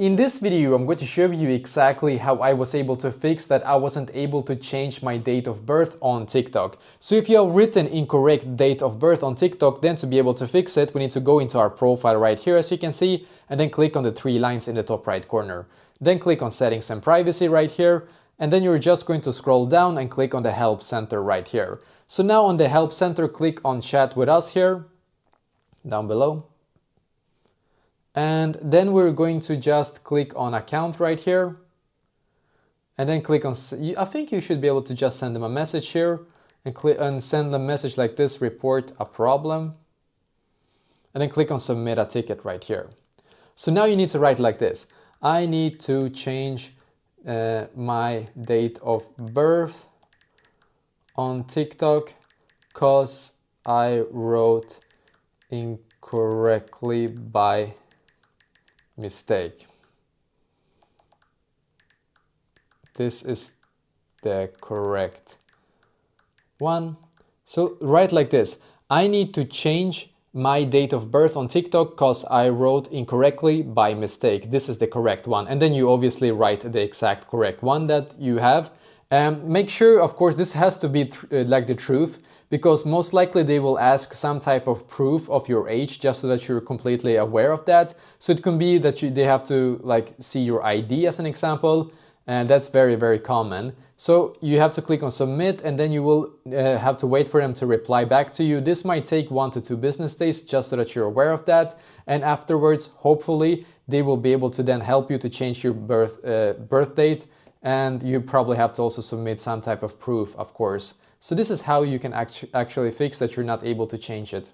In this video, I'm going to show you exactly how I was able to fix that I wasn't able to change my date of birth on TikTok. So if you have written incorrect date of birth on TikTok, then to be able to fix it, we need to go into our profile right here, as you can see, and then click on the three lines in the top right corner. Then click on settings and privacy right here, and then you're just going to scroll down and click on the help center right here. So now on the help center, click on chat with us here, down below. And then we're going to just click on account right here, and then click on, I think you should be able to just send them a message here and click and send a message like this, report a problem, and then click on submit a ticket right here. So now you need to write like this: I need to change my date of birth on TikTok because I wrote incorrectly by mistake. This is the correct one. So write like this: I need to change my date of birth on TikTok because I wrote incorrectly by mistake. This is the correct one. And then you obviously write the exact correct one that you have. Make sure, of course, this has to be like the truth, because most likely they will ask some type of proof of your age just so that you're completely aware of that. So it can be that they have to like see your ID as an example, and that's very, very common. So you have to click on submit, and then you will have to wait for them to reply back to you. This might take 1 to 2 business days just so that you're aware of that. And afterwards, hopefully, they will be able to then help you to change your birth date. And you probably have to also submit some type of proof, of course. So this is how you can actually fix that you're not able to change it.